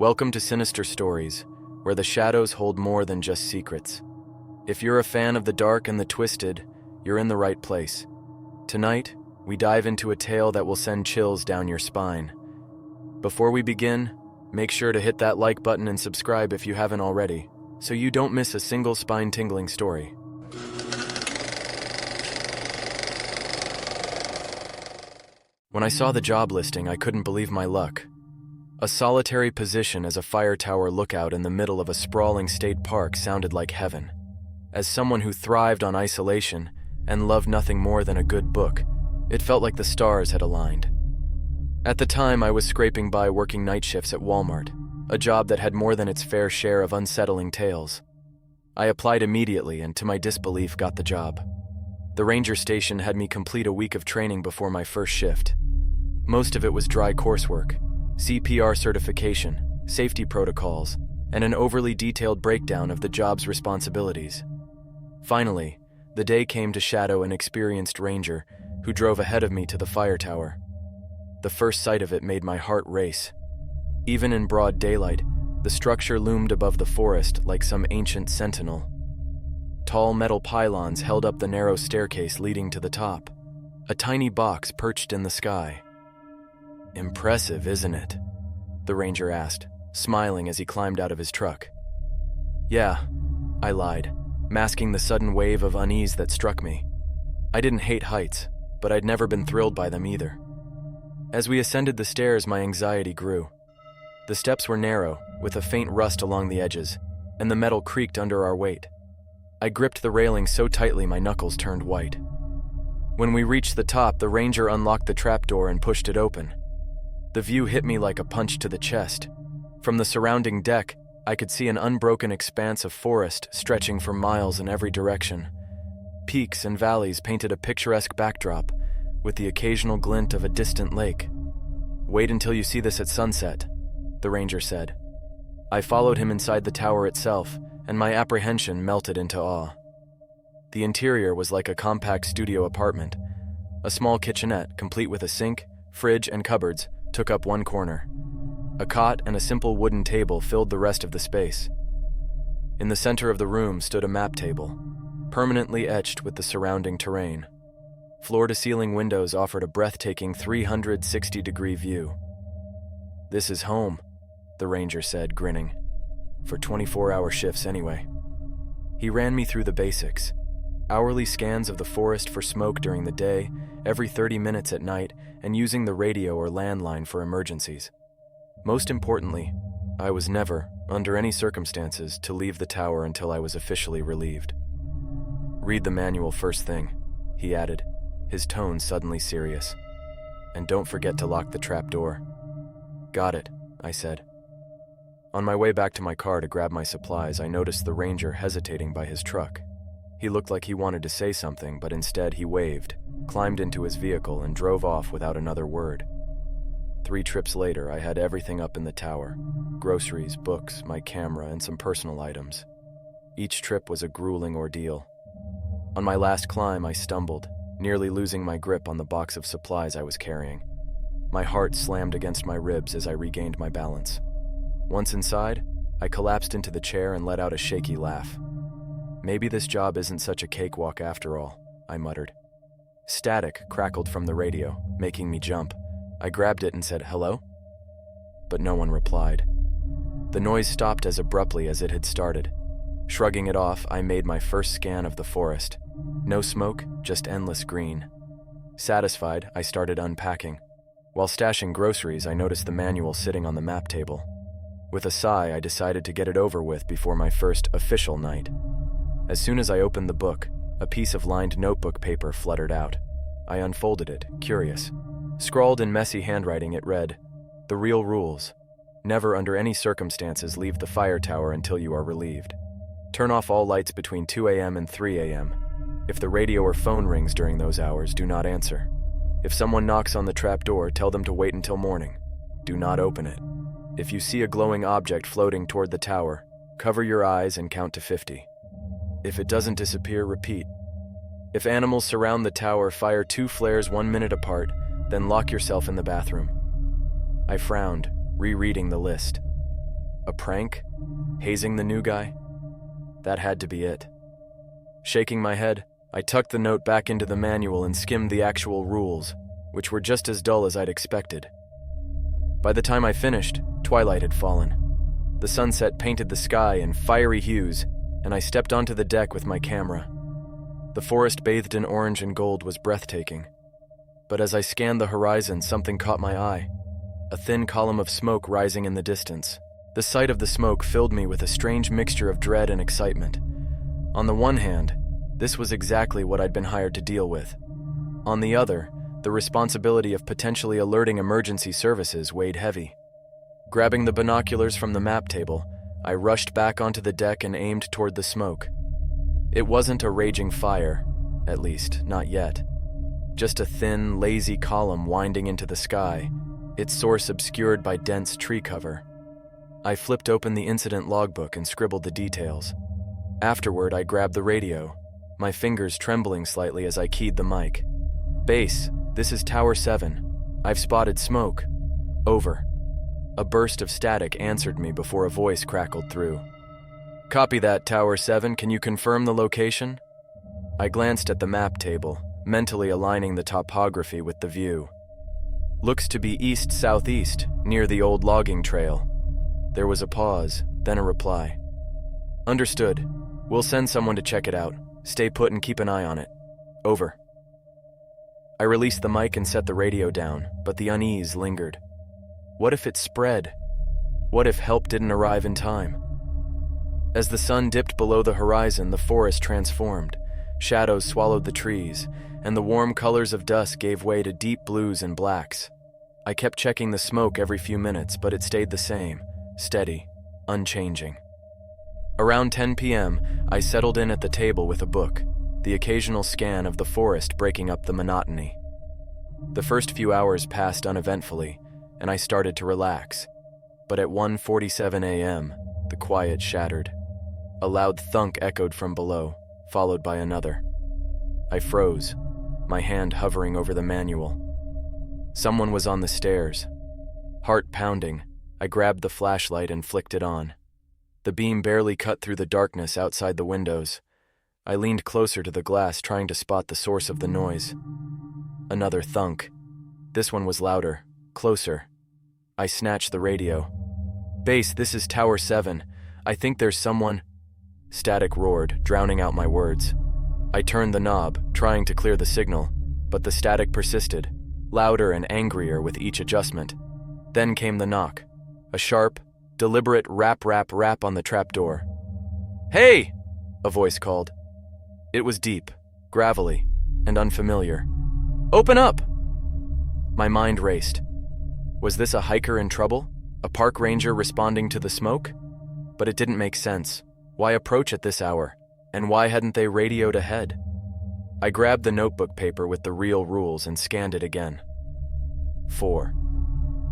Welcome to Sinister Stories, where the shadows hold more than just secrets. If you're a fan of the dark and the twisted, you're in the right place. Tonight, we dive into a tale that will send chills down your spine. Before we begin, make sure to hit that like button and subscribe if you haven't already, so you don't miss a single spine-tingling story. When I saw the job listing, I couldn't believe my luck. A solitary position as a fire tower lookout in the middle of a sprawling state park sounded like heaven. As someone who thrived on isolation and loved nothing more than a good book, it felt like the stars had aligned. At the time, I was scraping by working night shifts at Walmart, a job that had more than its fair share of unsettling tales. I applied immediately and, to my disbelief, got the job. The ranger station had me complete a week of training before my first shift. Most of it was dry coursework, CPR certification, safety protocols, and an overly detailed breakdown of the job's responsibilities. Finally, the day came to shadow an experienced ranger who drove ahead of me to the fire tower. The first sight of it made my heart race. Even in broad daylight, the structure loomed above the forest like some ancient sentinel. Tall metal pylons held up the narrow staircase leading to the top, a tiny box perched in the sky. "Impressive, isn't it?" the ranger asked, smiling as he climbed out of his truck. "Yeah," I lied, masking the sudden wave of unease that struck me. I didn't hate heights, but I'd never been thrilled by them either. As we ascended the stairs, my anxiety grew. The steps were narrow, with a faint rust along the edges, and the metal creaked under our weight. I gripped the railing so tightly my knuckles turned white. When we reached the top, the ranger unlocked the trapdoor and pushed it open. The view hit me like a punch to the chest. From the surrounding deck, I could see an unbroken expanse of forest stretching for miles in every direction. Peaks and valleys painted a picturesque backdrop, with the occasional glint of a distant lake. "Wait until you see this at sunset," the ranger said. I followed him inside the tower itself, and my apprehension melted into awe. The interior was like a compact studio apartment. A small kitchenette, complete with a sink, fridge, and cupboards, took up one corner. A cot and a simple wooden table filled the rest of the space. In the center of the room stood a map table, permanently etched with the surrounding terrain. Floor-to-ceiling windows offered a breathtaking 360-degree view. "This is home," the ranger said, grinning. "For 24-hour shifts anyway." He ran me through the basics. Hourly scans of the forest for smoke during the day, every 30 minutes at night, and using the radio or landline for emergencies. Most importantly, I was never, under any circumstances, to leave the tower until I was officially relieved. "Read the manual first thing," he added, his tone suddenly serious. "And don't forget to lock the trapdoor." "Got it," I said. On my way back to my car to grab my supplies, I noticed the ranger hesitating by his truck. He looked like he wanted to say something, but instead he waved, climbed into his vehicle, and drove off without another word. 3 trips later, I had everything up in the tower: groceries, books, my camera, and some personal items. Each trip was a grueling ordeal. On my last climb, I stumbled, nearly losing my grip on the box of supplies I was carrying. My heart slammed against my ribs as I regained my balance. Once inside, I collapsed into the chair and let out a shaky laugh. "Maybe this job isn't such a cakewalk after all," I muttered. Static crackled from the radio, making me jump. I grabbed it and said, "Hello?" But no one replied. The noise stopped as abruptly as it had started. Shrugging it off, I made my first scan of the forest. No smoke, just endless green. Satisfied, I started unpacking. While stashing groceries, I noticed the manual sitting on the map table. With a sigh, I decided to get it over with before my first official night. As soon as I opened the book, a piece of lined notebook paper fluttered out. I unfolded it, curious. Scrawled in messy handwriting, it read, "The real rules. Never under any circumstances leave the fire tower until you are relieved. Turn off all lights between 2 a.m. and 3 a.m. If the radio or phone rings during those hours, do not answer. If someone knocks on the trapdoor, tell them to wait until morning. Do not open it. If you see a glowing object floating toward the tower, cover your eyes and count to 50. If it doesn't disappear, repeat. If animals surround the tower, fire 2 flares 1 minute apart, then lock yourself in the bathroom." I frowned, rereading the list. A prank? Hazing the new guy? That had to be it. Shaking my head, I tucked the note back into the manual and skimmed the actual rules, which were just as dull as I'd expected. By the time I finished, twilight had fallen. The sunset painted the sky in fiery hues, and I stepped onto the deck with my camera. The forest bathed in orange and gold was breathtaking. But as I scanned the horizon, something caught my eye. A thin column of smoke rising in the distance. The sight of the smoke filled me with a strange mixture of dread and excitement. On the one hand, this was exactly what I'd been hired to deal with. On the other, the responsibility of potentially alerting emergency services weighed heavy. Grabbing the binoculars from the map table, I rushed back onto the deck and aimed toward the smoke. It wasn't a raging fire, at least, not yet. Just a thin, lazy column winding into the sky, its source obscured by dense tree cover. I flipped open the incident logbook and scribbled the details. Afterward, I grabbed the radio, my fingers trembling slightly as I keyed the mic. "Base, this is Tower 7. I've spotted smoke. Over." A burst of static answered me before a voice crackled through. "Copy that, Tower 7. Can you confirm the location?" I glanced at the map table, mentally aligning the topography with the view. "Looks to be east-southeast, near the old logging trail." There was a pause, then a reply. "Understood. We'll send someone to check it out. Stay put and keep an eye on it. Over." I released the mic and set the radio down, but the unease lingered. What if it spread? What if help didn't arrive in time? As the sun dipped below the horizon, the forest transformed. Shadows swallowed the trees, and the warm colors of dusk gave way to deep blues and blacks. I kept checking the smoke every few minutes, but it stayed the same, steady, unchanging. Around 10 p.m., I settled in at the table with a book, the occasional scan of the forest breaking up the monotony. The first few hours passed uneventfully, and I started to relax. But at 1:47 a.m., the quiet shattered. A loud thunk echoed from below, followed by another. I froze, my hand hovering over the manual. Someone was on the stairs. Heart pounding, I grabbed the flashlight and flicked it on. The beam barely cut through the darkness outside the windows. I leaned closer to the glass, trying to spot the source of the noise. Another thunk. This one was louder, closer. I snatched the radio. "Base, this is Tower 7. I think there's someone..." Static roared, drowning out my words. I turned the knob, trying to clear the signal, but the static persisted, louder and angrier with each adjustment. Then came the knock. A sharp, deliberate rap on the trapdoor. "Hey!" a voice called. It was deep, gravelly, and unfamiliar. "Open up!" My mind raced. Was this a hiker in trouble? A park ranger responding to the smoke? But it didn't make sense. Why approach at this hour? And why hadn't they radioed ahead? I grabbed the notebook paper with the real rules and scanned it again. 4.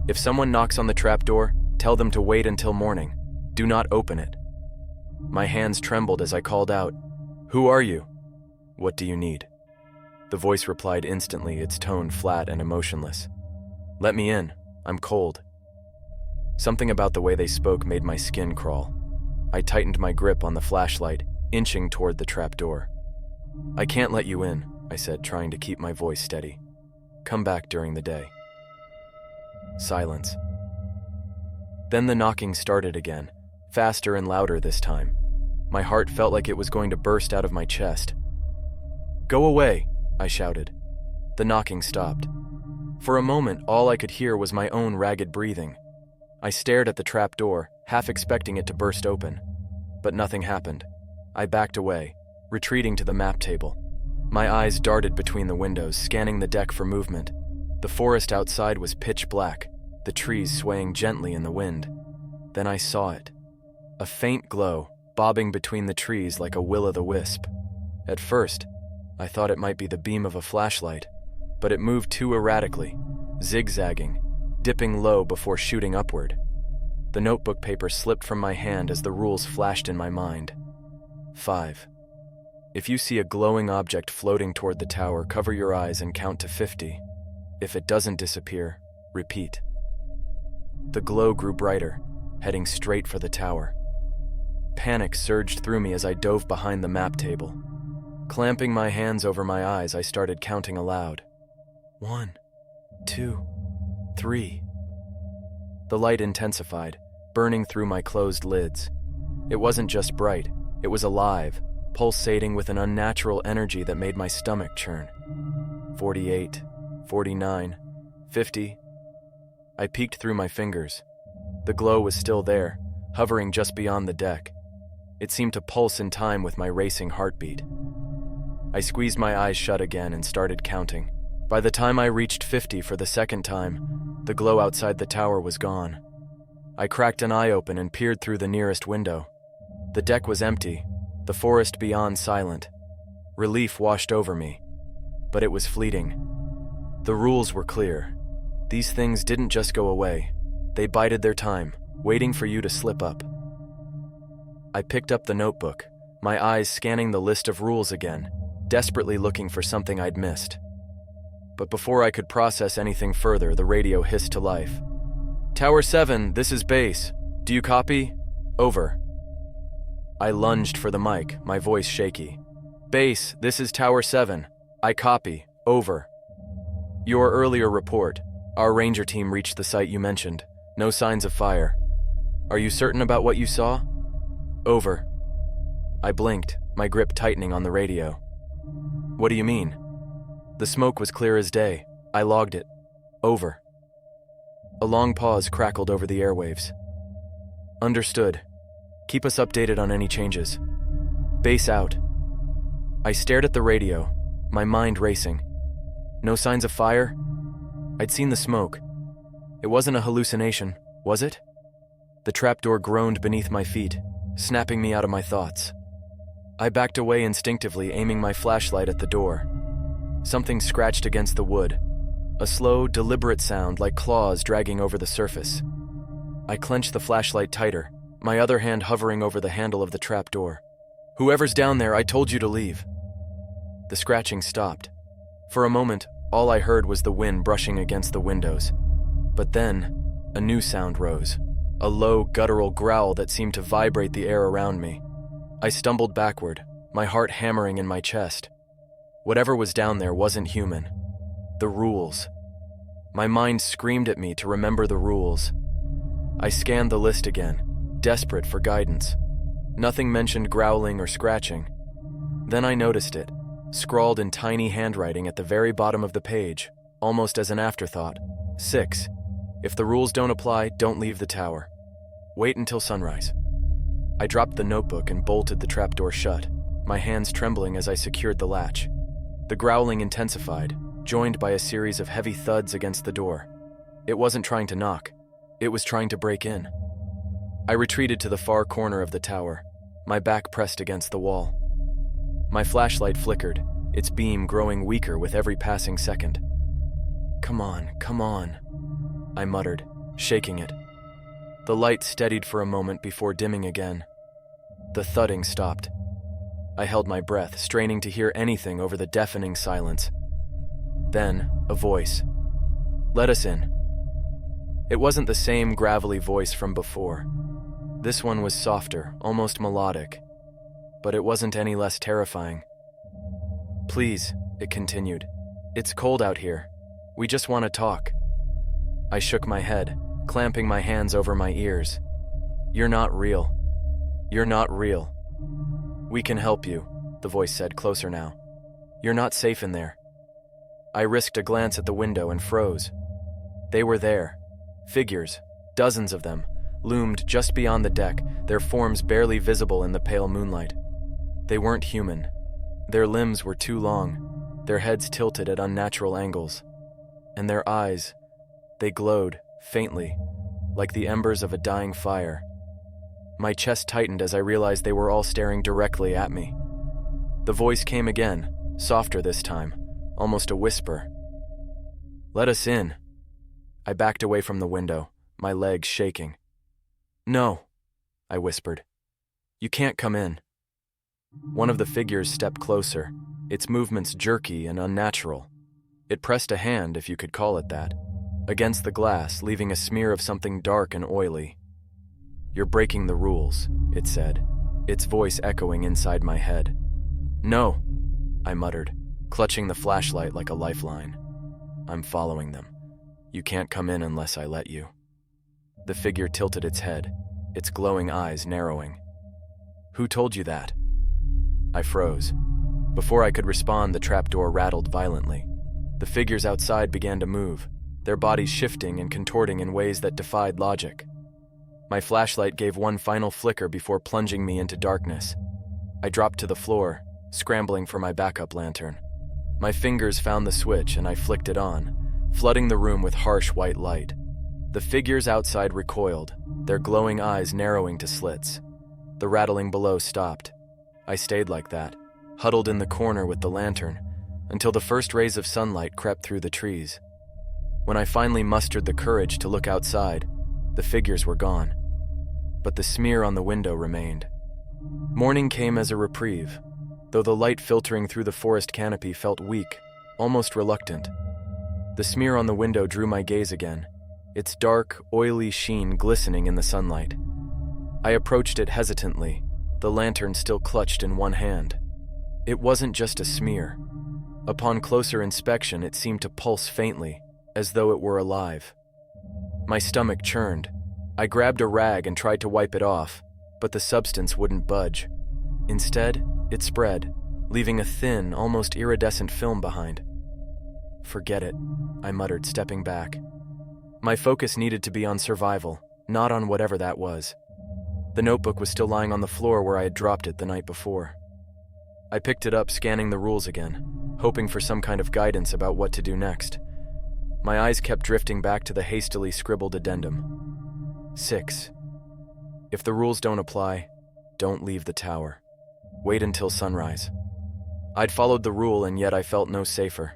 If someone knocks on the trapdoor, tell them to wait until morning. Do not open it. My hands trembled as I called out, "Who are you? What do you need?" The voice replied instantly, its tone flat and emotionless. "Let me in. I'm cold." Something about the way they spoke made my skin crawl. I tightened my grip on the flashlight, inching toward the trapdoor. "I can't let you in," I said, trying to keep my voice steady. "Come back during the day." Silence. Then the knocking started again, faster and louder this time. My heart felt like it was going to burst out of my chest. "Go away," I shouted. The knocking stopped. For a moment, all I could hear was my own ragged breathing. I stared at the trapdoor, half expecting it to burst open. But nothing happened. I backed away, retreating to the map table. My eyes darted between the windows, scanning the deck for movement. The forest outside was pitch black, the trees swaying gently in the wind. Then I saw it. A faint glow, bobbing between the trees like a will-o'-the-wisp. At first, I thought it might be the beam of a flashlight, but it moved too erratically, zigzagging, dipping low before shooting upward. The notebook paper slipped from my hand as the rules flashed in my mind. 5. If you see a glowing object floating toward the tower, cover your eyes and count to 50. If it doesn't disappear, repeat. The glow grew brighter, heading straight for the tower. Panic surged through me as I dove behind the map table. Clamping my hands over my eyes, I started counting aloud. 1, 2, 3. The light intensified, burning through my closed lids. It wasn't just bright, it was alive, pulsating with an unnatural energy that made my stomach churn. 48, 49, 50. I peeked through my fingers. The glow was still there, hovering just beyond the deck. It seemed to pulse in time with my racing heartbeat. I squeezed my eyes shut again and started counting. By the time I reached 50 for the second time, the glow outside the tower was gone. I cracked an eye open and peered through the nearest window. The deck was empty, the forest beyond silent. Relief washed over me, but it was fleeting. The rules were clear. These things didn't just go away. They bided their time, waiting for you to slip up. I picked up the notebook, my eyes scanning the list of rules again, desperately looking for something I'd missed. But before I could process anything further, the radio hissed to life. Tower 7, this is base. Do you copy? Over. I lunged for the mic, my voice shaky. Base, this is Tower 7. I copy. Over. Your earlier report. Our ranger team reached the site you mentioned. No signs of fire. Are you certain about what you saw? Over. I blinked, my grip tightening on the radio. What do you mean? The smoke was clear as day. I logged it. Over. A long pause crackled over the airwaves. Understood. Keep us updated on any changes. Base out. I stared at the radio, my mind racing. No signs of fire? I'd seen the smoke. It wasn't a hallucination, was it? The trapdoor groaned beneath my feet, snapping me out of my thoughts. I backed away instinctively, aiming my flashlight at the door. Something scratched against the wood, a slow, deliberate sound like claws dragging over the surface. I clenched the flashlight tighter, my other hand hovering over the handle of the trapdoor. Whoever's down there, I told you to leave. The scratching stopped. For a moment, all I heard was the wind brushing against the windows. But then, a new sound rose, a low, guttural growl that seemed to vibrate the air around me. I stumbled backward, my heart hammering in my chest. Whatever was down there wasn't human. The rules. My mind screamed at me to remember the rules. I scanned the list again, desperate for guidance. Nothing mentioned growling or scratching. Then I noticed it, scrawled in tiny handwriting at the very bottom of the page, almost as an afterthought. 6. If the rules don't apply, don't leave the tower. Wait until sunrise. I dropped the notebook and bolted the trapdoor shut, my hands trembling as I secured the latch. The growling intensified, joined by a series of heavy thuds against the door. It wasn't trying to knock. It was trying to break in. I retreated to the far corner of the tower, my back pressed against the wall. My flashlight flickered, its beam growing weaker with every passing second. Come on, I muttered, shaking it. The light steadied for a moment before dimming again. The thudding stopped. I held my breath, straining to hear anything over the deafening silence. Then, a voice. Let us in. It wasn't the same gravelly voice from before. This one was softer, almost melodic, but it wasn't any less terrifying. Please, it continued. It's cold out here. We just want to talk. I shook my head, clamping my hands over my ears. You're not real. You're not real. We can help you, the voice said, closer now. You're not safe in there. I risked a glance at the window and froze. They were there. Figures, dozens of them, loomed just beyond the deck, their forms barely visible in the pale moonlight. They weren't human. Their limbs were too long, their heads tilted at unnatural angles. And their eyes, they glowed, faintly, like the embers of a dying fire. My chest tightened as I realized they were all staring directly at me. The voice came again, softer this time, almost a whisper. Let us in. I backed away from the window, my legs shaking. No, I whispered. You can't come in. One of the figures stepped closer, its movements jerky and unnatural. It pressed a hand, if you could call it that, against the glass, leaving a smear of something dark and oily. "You're breaking the rules," it said, its voice echoing inside my head. "No," I muttered, clutching the flashlight like a lifeline. "I'm following them. You can't come in unless I let you." The figure tilted its head, its glowing eyes narrowing. "Who told you that?" I froze. Before I could respond, the trapdoor rattled violently. The figures outside began to move, their bodies shifting and contorting in ways that defied logic. My flashlight gave one final flicker before plunging me into darkness. I dropped to the floor, scrambling for my backup lantern. My fingers found the switch and I flicked it on, flooding the room with harsh white light. The figures outside recoiled, their glowing eyes narrowing to slits. The rattling below stopped. I stayed like that, huddled in the corner with the lantern, until the first rays of sunlight crept through the trees. When I finally mustered the courage to look outside, the figures were gone. But the smear on the window remained. Morning came as a reprieve, though the light filtering through the forest canopy felt weak, almost reluctant. The smear on the window drew my gaze again, its dark, oily sheen glistening in the sunlight. I approached it hesitantly, the lantern still clutched in one hand. It wasn't just a smear. Upon closer inspection, it seemed to pulse faintly, as though it were alive. My stomach churned. I grabbed a rag and tried to wipe it off, but the substance wouldn't budge. Instead, it spread, leaving a thin, almost iridescent film behind. "Forget it," I muttered, stepping back. My focus needed to be on survival, not on whatever that was. The notebook was still lying on the floor where I had dropped it the night before. I picked it up, scanning the rules again, hoping for some kind of guidance about what to do next. My eyes kept drifting back to the hastily scribbled addendum. 6. If the rules don't apply, don't leave the tower. Wait until sunrise. I'd followed the rule, and yet I felt no safer.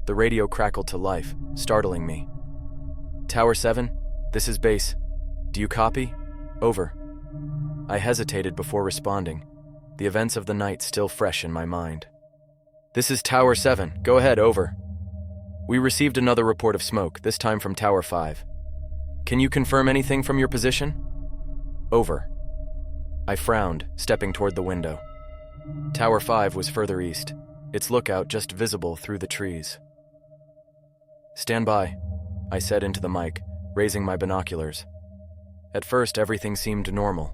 The radio crackled to life, startling me. "Tower 7, this is base. Do you copy? Over." I hesitated before responding, the events of the night still fresh in my mind. "This is Tower 7. Go ahead, over." "We received another report of smoke, this time from Tower 5. Can you confirm anything from your position?" "Over." I frowned, stepping toward the window. Tower 5 was further east, its lookout just visible through the trees. "Stand by," I said into the mic, raising my binoculars. At first, everything seemed normal.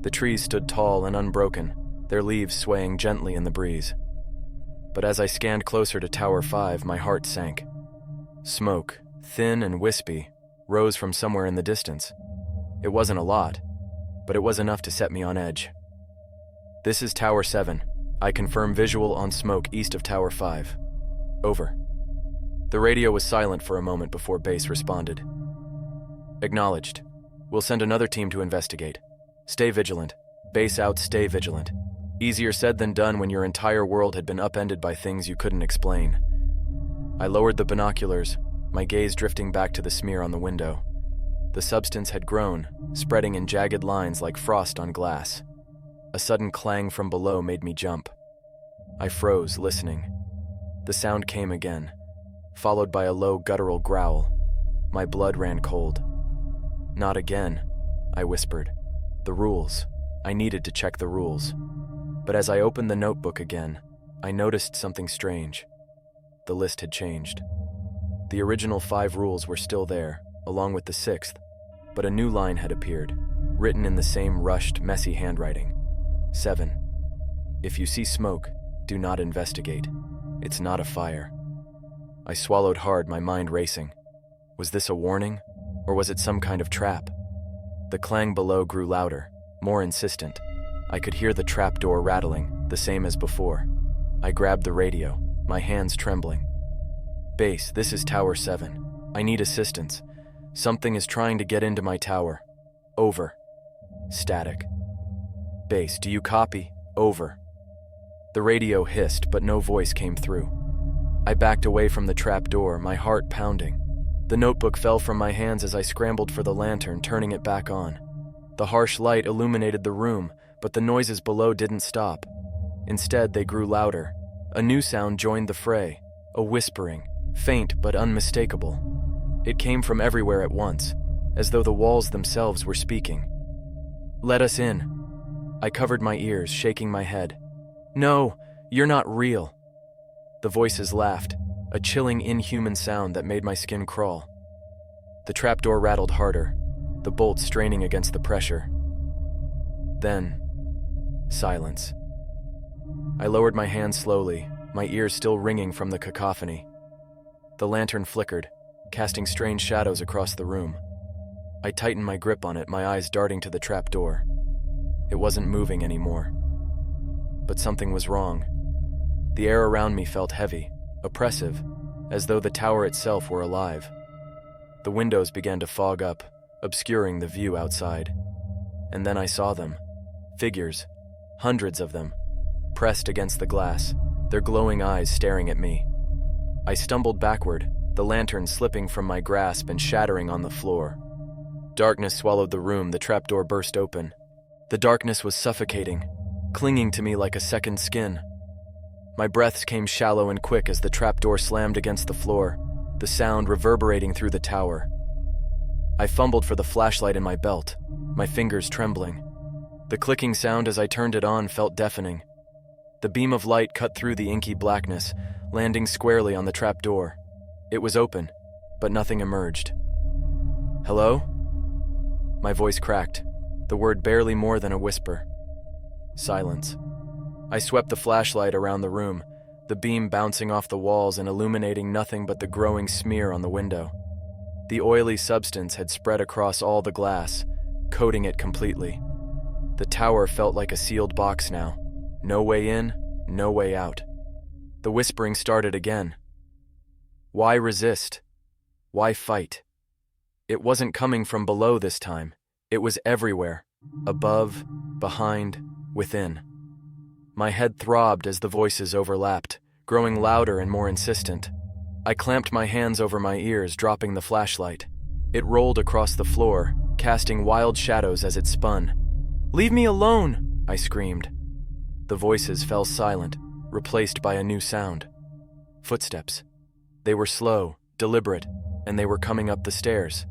The trees stood tall and unbroken, their leaves swaying gently in the breeze. But as I scanned closer to Tower 5, my heart sank. Smoke, thin and wispy, rose from somewhere in the distance. It wasn't a lot, but it was enough to set me on edge. "This is Tower 7. I confirm visual on smoke east of Tower 5. Over." The radio was silent for a moment before base responded. "Acknowledged. We'll send another team to investigate. Stay vigilant. Base out, stay vigilant." Easier said than done when your entire world had been upended by things you couldn't explain. I lowered the binoculars, my gaze drifting back to the smear on the window. The substance had grown, spreading in jagged lines like frost on glass. A sudden clang from below made me jump. I froze, listening. The sound came again, followed by a low guttural growl. My blood ran cold. "Not again," I whispered. "The rules. I needed to check the rules." But as I opened the notebook again, I noticed something strange. The list had changed. The original 5 rules were still there, along with the 6th, but a new line had appeared, written in the same rushed, messy handwriting. 7. If you see smoke, do not investigate. It's not a fire. I swallowed hard, my mind racing. Was this a warning, or was it some kind of trap? The clang below grew louder, more insistent. I could hear the trapdoor rattling, the same as before. I grabbed the radio, my hands trembling. "Base, this is Tower 7. I need assistance. Something is trying to get into my tower. Over." Static. "Base, do you copy? Over." The radio hissed, but no voice came through. I backed away from the trapdoor, my heart pounding. The notebook fell from my hands as I scrambled for the lantern, turning it back on. The harsh light illuminated the room, but the noises below didn't stop. Instead, they grew louder. A new sound joined the fray, a whispering, faint but unmistakable. It came from everywhere at once, as though the walls themselves were speaking. Let us in. I covered my ears, shaking my head. No, you're not real. The voices laughed, a chilling, inhuman sound that made my skin crawl. The trapdoor rattled harder, the bolts straining against the pressure. Then, silence. I lowered my hand slowly, my ears still ringing from the cacophony. The lantern flickered, casting strange shadows across the room. I tightened my grip on it, my eyes darting to the trapdoor. It wasn't moving anymore. But something was wrong. The air around me felt heavy, oppressive, as though the tower itself were alive. The windows began to fog up, obscuring the view outside. And then I saw them. Figures, hundreds of them, pressed against the glass, their glowing eyes staring at me. I stumbled backward, the lantern slipping from my grasp and shattering on the floor. Darkness swallowed the room, the trapdoor burst open. The darkness was suffocating, clinging to me like a second skin. My breaths came shallow and quick as the trapdoor slammed against the floor, the sound reverberating through the tower. I fumbled for the flashlight in my belt, my fingers trembling. The clicking sound as I turned it on felt deafening. The beam of light cut through the inky blackness, landing squarely on the trapdoor. It was open, but nothing emerged. Hello? My voice cracked, the word barely more than a whisper. Silence. I swept the flashlight around the room, the beam bouncing off the walls and illuminating nothing but the growing smear on the window. The oily substance had spread across all the glass, coating it completely. The tower felt like a sealed box now. No way in, no way out. The whispering started again. Why resist? Why fight? It wasn't coming from below this time. It was everywhere. Above, behind, within. My head throbbed as the voices overlapped, growing louder and more insistent. I clamped my hands over my ears, dropping the flashlight. It rolled across the floor, casting wild shadows as it spun. "Leave me alone!" I screamed. The voices fell silent, replaced by a new sound. Footsteps. They were slow, deliberate, and they were coming up the stairs.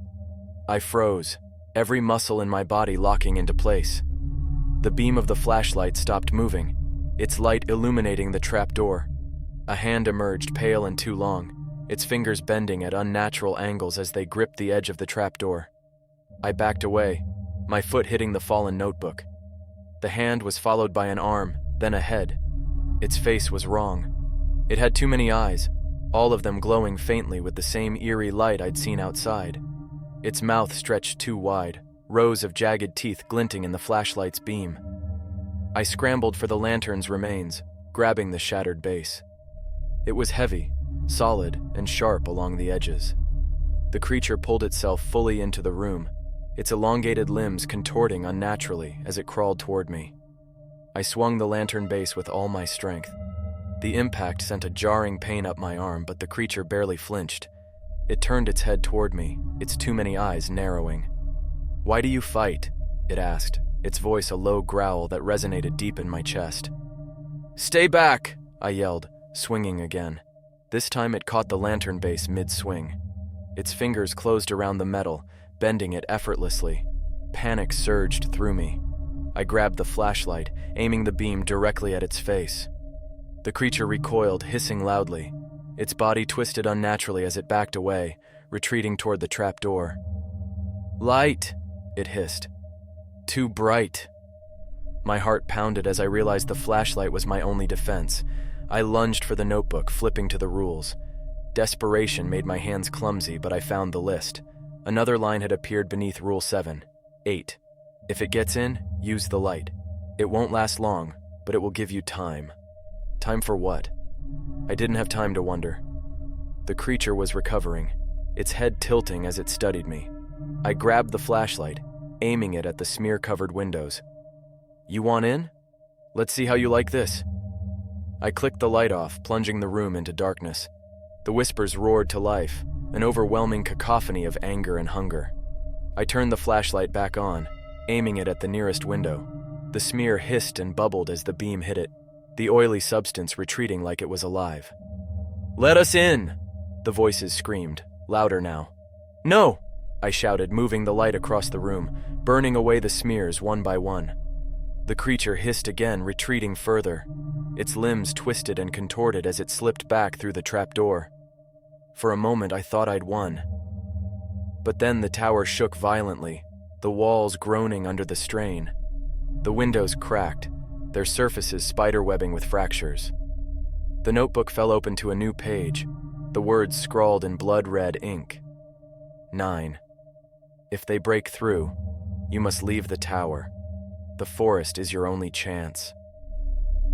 I froze, every muscle in my body locking into place. The beam of the flashlight stopped moving, its light illuminating the trapdoor. A hand emerged, pale and too long, its fingers bending at unnatural angles as they gripped the edge of the trapdoor. I backed away, my foot hitting the fallen notebook. The hand was followed by an arm, then a head. Its face was wrong. It had too many eyes, all of them glowing faintly with the same eerie light I'd seen outside. Its mouth stretched too wide, rows of jagged teeth glinting in the flashlight's beam. I scrambled for the lantern's remains, grabbing the shattered base. It was heavy, solid, and sharp along the edges. The creature pulled itself fully into the room, its elongated limbs contorting unnaturally as it crawled toward me. I swung the lantern base with all my strength. The impact sent a jarring pain up my arm, but the creature barely flinched. It turned its head toward me, its too many eyes narrowing. "Why do you fight?" it asked, its voice a low growl that resonated deep in my chest. "Stay back!" I yelled, swinging again. This time it caught the lantern base mid-swing. Its fingers closed around the metal, bending it effortlessly. Panic surged through me. I grabbed the flashlight, aiming the beam directly at its face. The creature recoiled, hissing loudly. Its body twisted unnaturally as it backed away, retreating toward the trapdoor. "Light!" it hissed. "Too bright." My heart pounded as I realized the flashlight was my only defense. I lunged for the notebook, flipping to the rules. Desperation made my hands clumsy, but I found the list. Another line had appeared beneath Rule 7, 8. If it gets in, use the light. It won't last long, but it will give you time. Time for what? I didn't have time to wonder. The creature was recovering, its head tilting as it studied me. I grabbed the flashlight, aiming it at the smear-covered windows. "You want in? Let's see how you like this." I clicked the light off, plunging the room into darkness. The whispers roared to life, an overwhelming cacophony of anger and hunger. I turned the flashlight back on, aiming it at the nearest window. The smear hissed and bubbled as the beam hit it, the oily substance retreating like it was alive. "Let us in!" the voices screamed, louder now. "No! I shouted, moving the light across the room, burning away the smears one by one. The creature hissed again, retreating further. Its limbs twisted and contorted as it slipped back through the trapdoor. For a moment I thought I'd won. But then the tower shook violently, the walls groaning under the strain. The windows cracked, their surfaces spiderwebbing with fractures. The notebook fell open to a new page, the words scrawled in blood-red ink. 9. If they break through, you must leave the tower. The forest is your only chance.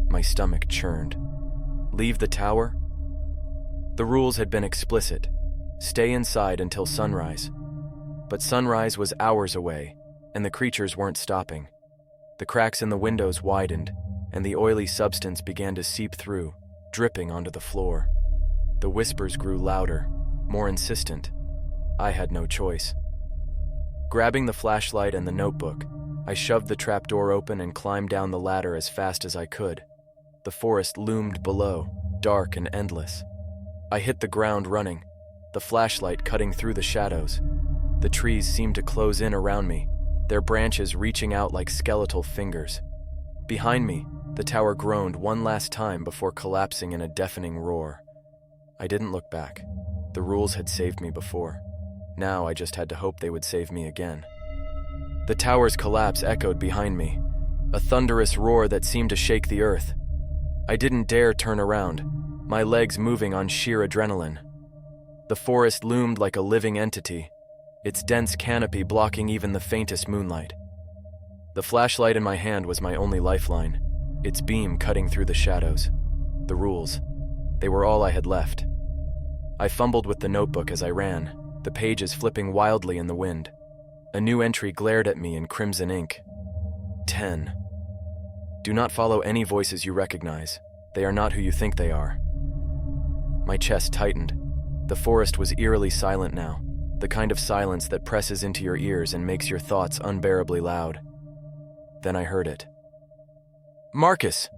My stomach churned. Leave the tower? The rules had been explicit. Stay inside until sunrise. But sunrise was hours away, and the creatures weren't stopping. The cracks in the windows widened, and the oily substance began to seep through, dripping onto the floor. The whispers grew louder, more insistent. I had no choice. Grabbing the flashlight and the notebook, I shoved the trapdoor open and climbed down the ladder as fast as I could. The forest loomed below, dark and endless. I hit the ground running, the flashlight cutting through the shadows. The trees seemed to close in around me, their branches reaching out like skeletal fingers. Behind me, the tower groaned one last time before collapsing in a deafening roar. I didn't look back. The rules had saved me before. Now I just had to hope they would save me again. The tower's collapse echoed behind me, a thunderous roar that seemed to shake the earth. I didn't dare turn around, my legs moving on sheer adrenaline. The forest loomed like a living entity, its dense canopy blocking even the faintest moonlight. The flashlight in my hand was my only lifeline, its beam cutting through the shadows. The rules, they were all I had left. I fumbled with the notebook as I ran, the pages flipping wildly in the wind. A new entry glared at me in crimson ink. 10. Do not follow any voices you recognize. They are not who you think they are. My chest tightened. The forest was eerily silent now, the kind of silence that presses into your ears and makes your thoughts unbearably loud. Then I heard it. Marcus!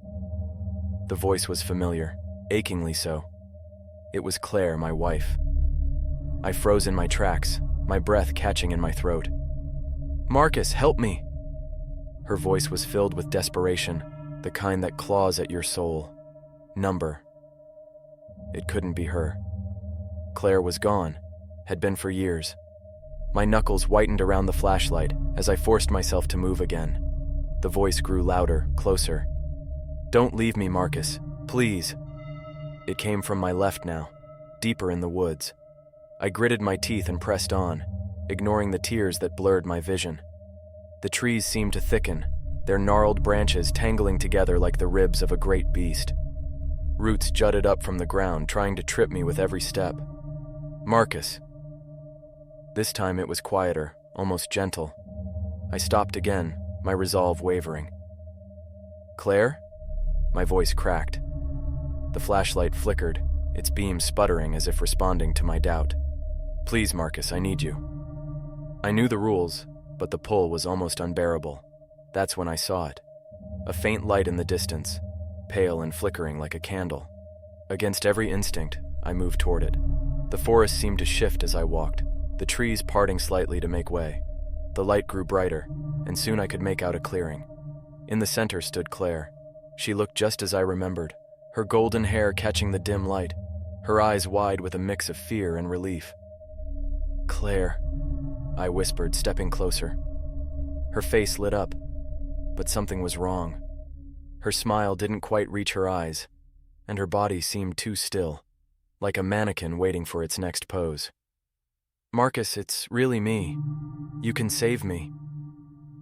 The voice was familiar, achingly so. It was Claire, my wife. I froze in my tracks, my breath catching in my throat. Marcus, help me! Her voice was filled with desperation, the kind that claws at your soul. Number. It couldn't be her. Claire was gone, had been for years. My knuckles whitened around the flashlight as I forced myself to move again. The voice grew louder, closer. Don't leave me, Marcus, please. It came from my left now, deeper in the woods. I gritted my teeth and pressed on, ignoring the tears that blurred my vision. The trees seemed to thicken, their gnarled branches tangling together like the ribs of a great beast. Roots jutted up from the ground, trying to trip me with every step. Marcus. This time it was quieter, almost gentle. I stopped again, my resolve wavering. Claire? My voice cracked. The flashlight flickered, its beam sputtering as if responding to my doubt. Please, Marcus, I need you. I knew the rules, but the pull was almost unbearable. That's when I saw it. A faint light in the distance, pale and flickering like a candle. Against every instinct, I moved toward it. The forest seemed to shift as I walked, the trees parting slightly to make way. The light grew brighter, and soon I could make out a clearing. In the center stood Claire. She looked just as I remembered, her golden hair catching the dim light, her eyes wide with a mix of fear and relief. Claire, I whispered, stepping closer. Her face lit up, but something was wrong. Her smile didn't quite reach her eyes, and her body seemed too still, like a mannequin waiting for its next pose. Marcus, it's really me. You can save me.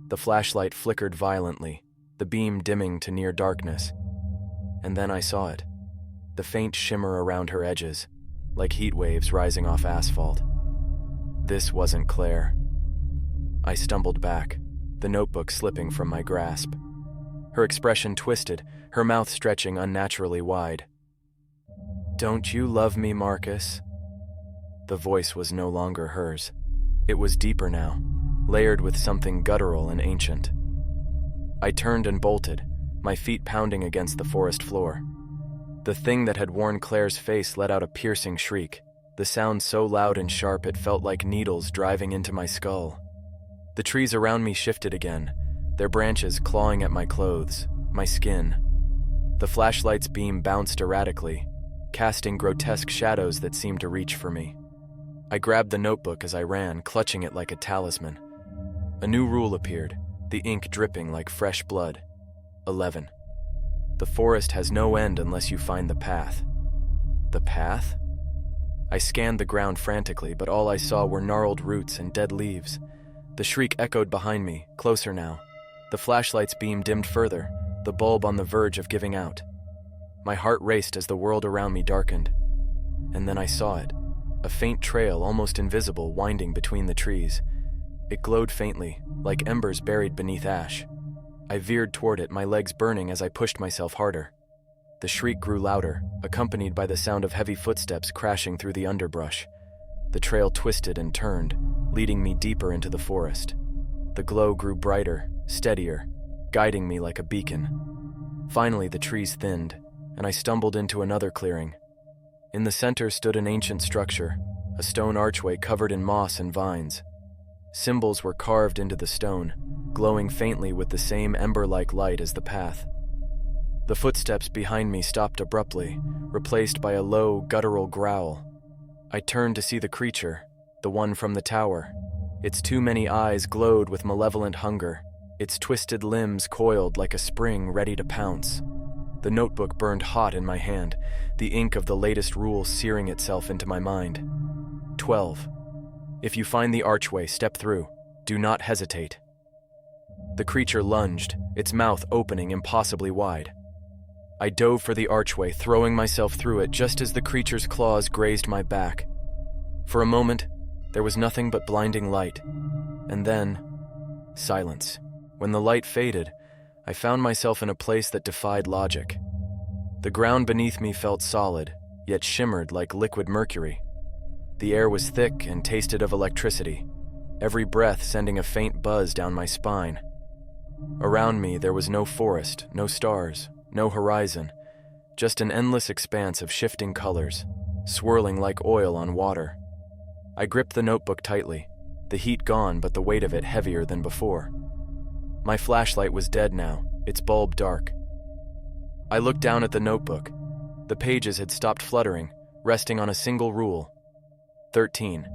The flashlight flickered violently, the beam dimming to near darkness. And then I saw it, the faint shimmer around her edges, like heat waves rising off asphalt. This wasn't Claire. I stumbled back, the notebook slipping from my grasp. Her expression twisted, her mouth stretching unnaturally wide. Don't you love me, Marcus? The voice was no longer hers. It was deeper now, layered with something guttural and ancient. I turned and bolted, my feet pounding against the forest floor. The thing that had worn Claire's face let out a piercing shriek, the sound so loud and sharp it felt like needles driving into my skull. The trees around me shifted again, their branches clawing at my clothes, my skin. The flashlight's beam bounced erratically, casting grotesque shadows that seemed to reach for me. I grabbed the notebook as I ran, clutching it like a talisman. A new rule appeared, the ink dripping like fresh blood. 11. The forest has no end unless you find the path. The path? I scanned the ground frantically, but all I saw were gnarled roots and dead leaves. The shriek echoed behind me, closer now. The flashlight's beam dimmed further, the bulb on the verge of giving out. My heart raced as the world around me darkened. And then I saw it, a faint trail almost invisible winding between the trees. It glowed faintly, like embers buried beneath ash. I veered toward it, my legs burning as I pushed myself harder. The shriek grew louder, accompanied by the sound of heavy footsteps crashing through the underbrush. The trail twisted and turned, leading me deeper into the forest. The glow grew brighter, steadier, guiding me like a beacon. Finally, the trees thinned, and I stumbled into another clearing. In the center stood an ancient structure, a stone archway covered in moss and vines. Symbols were carved into the stone, glowing faintly with the same ember-like light as the path. The footsteps behind me stopped abruptly, replaced by a low, guttural growl. I turned to see the creature, the one from the tower. Its too many eyes glowed with malevolent hunger, its twisted limbs coiled like a spring ready to pounce. The notebook burned hot in my hand, the ink of the latest rule searing itself into my mind. 12. If you find the archway, step through. Do not hesitate. The creature lunged, its mouth opening impossibly wide. I dove for the archway, throwing myself through it just as the creature's claws grazed my back. For a moment, there was nothing but blinding light, and then silence. When the light faded, I found myself in a place that defied logic. The ground beneath me felt solid, yet shimmered like liquid mercury. The air was thick and tasted of electricity, every breath sending a faint buzz down my spine. Around me, there was no forest, no stars, no horizon, just an endless expanse of shifting colors, swirling like oil on water. I gripped the notebook tightly, the heat gone but the weight of it heavier than before. My flashlight was dead now, its bulb dark. I looked down at the notebook. The pages had stopped fluttering, resting on a single rule. 13.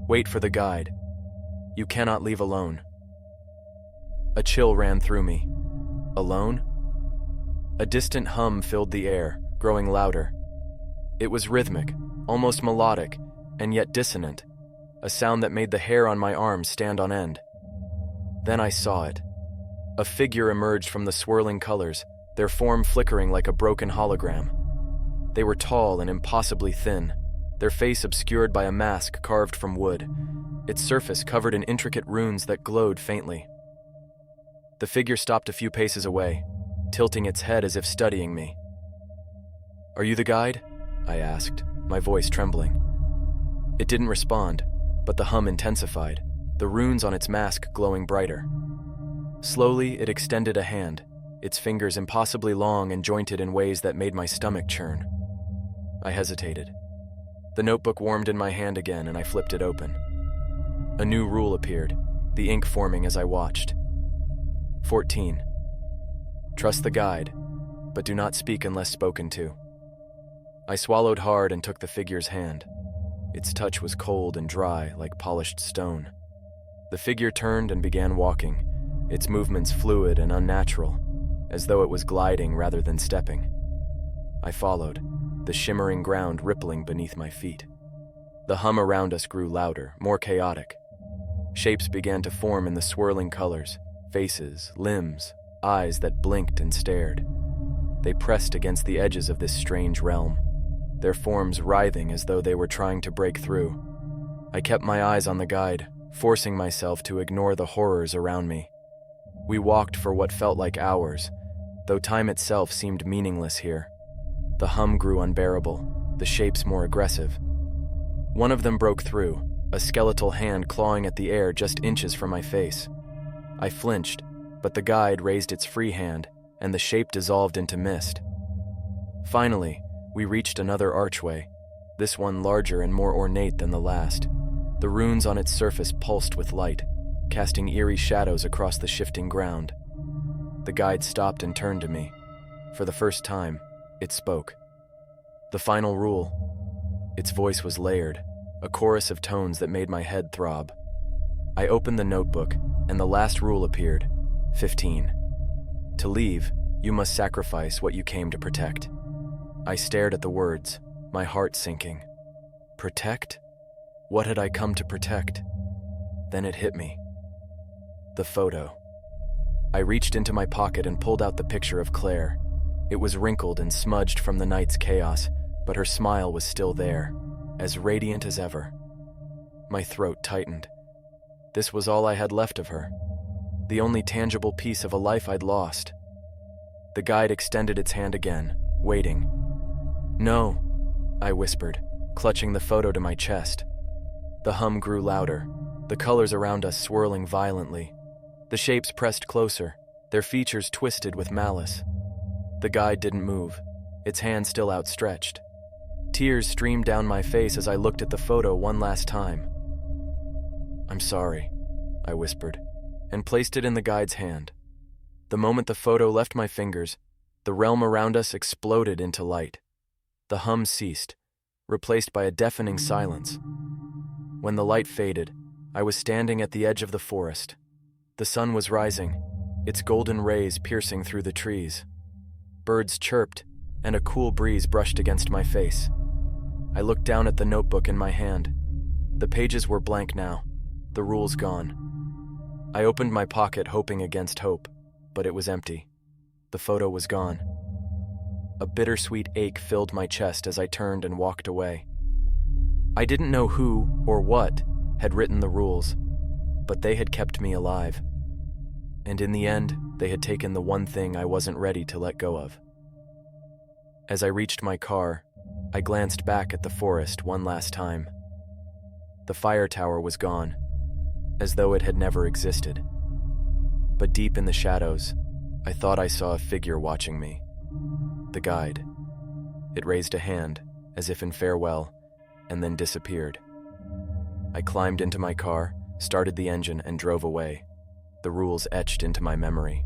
Wait for the guide. You cannot leave alone. A chill ran through me. Alone? A distant hum filled the air, growing louder. It was rhythmic, almost melodic, and yet dissonant, a sound that made the hair on my arms stand on end. Then I saw it. A figure emerged from the swirling colors, their form flickering like a broken hologram. They were tall and impossibly thin, their face obscured by a mask carved from wood, its surface covered in intricate runes that glowed faintly. The figure stopped a few paces away, tilting its head as if studying me. "Are you the guide?" I asked, my voice trembling. It didn't respond, but the hum intensified, the runes on its mask glowing brighter. Slowly, it extended a hand, its fingers impossibly long and jointed in ways that made my stomach churn. I hesitated. The notebook warmed in my hand again, and I flipped it open. A new rule appeared, the ink forming as I watched. 14. Trust the guide, but do not speak unless spoken to. I swallowed hard and took the figure's hand. Its touch was cold and dry, like polished stone. The figure turned and began walking, its movements fluid and unnatural, as though it was gliding rather than stepping. I followed, the shimmering ground rippling beneath my feet. The hum around us grew louder, more chaotic. Shapes began to form in the swirling colors, faces, limbs, eyes that blinked and stared. They pressed against the edges of this strange realm, their forms writhing as though they were trying to break through. I kept my eyes on the guide, forcing myself to ignore the horrors around me. We walked for what felt like hours, though time itself seemed meaningless here. The hum grew unbearable, the shapes more aggressive. One of them broke through, a skeletal hand clawing at the air just inches from my face. I flinched, but the guide raised its free hand, and the shape dissolved into mist. Finally, we reached another archway, the this one larger and more ornate than the last. The runes on its surface pulsed with light, casting eerie shadows across the shifting ground. The guide stopped and turned to me. For the first time, it spoke. The final rule. Its voice was layered, a chorus of tones that made my head throb. I opened the notebook, and the last rule appeared. 15. To leave, you must sacrifice what you came to protect. I stared at the words, my heart sinking. Protect? What had I come to protect? Then it hit me. The photo. I reached into my pocket and pulled out the picture of Claire. It was wrinkled and smudged from the night's chaos, but her smile was still there, as radiant as ever. My throat tightened. This was all I had left of her, the only tangible piece of a life I'd lost. The guide extended its hand again, waiting. No, I whispered, clutching the photo to my chest. The hum grew louder, the colors around us swirling violently. The shapes pressed closer, their features twisted with malice. The guide didn't move, its hand still outstretched. Tears streamed down my face as I looked at the photo one last time. I'm sorry, I whispered, and placed it in the guide's hand. The moment the photo left my fingers, the realm around us exploded into light. The hum ceased, replaced by a deafening silence. When the light faded, I was standing at the edge of the forest. The sun was rising, its golden rays piercing through the trees. Birds chirped, and a cool breeze brushed against my face. I looked down at the notebook in my hand. The pages were blank now, the rules gone. I opened my pocket hoping against hope, but it was empty. The photo was gone. A bittersweet ache filled my chest as I turned and walked away. I didn't know who or what had written the rules, but they had kept me alive. And in the end, they had taken the one thing I wasn't ready to let go of. As I reached my car, I glanced back at the forest one last time. The fire tower was gone, as though it had never existed. But deep in the shadows, I thought I saw a figure watching me. The guide. It raised a hand, as if in farewell, and then disappeared. I climbed into my car, started the engine, and drove away, the rules etched into my memory.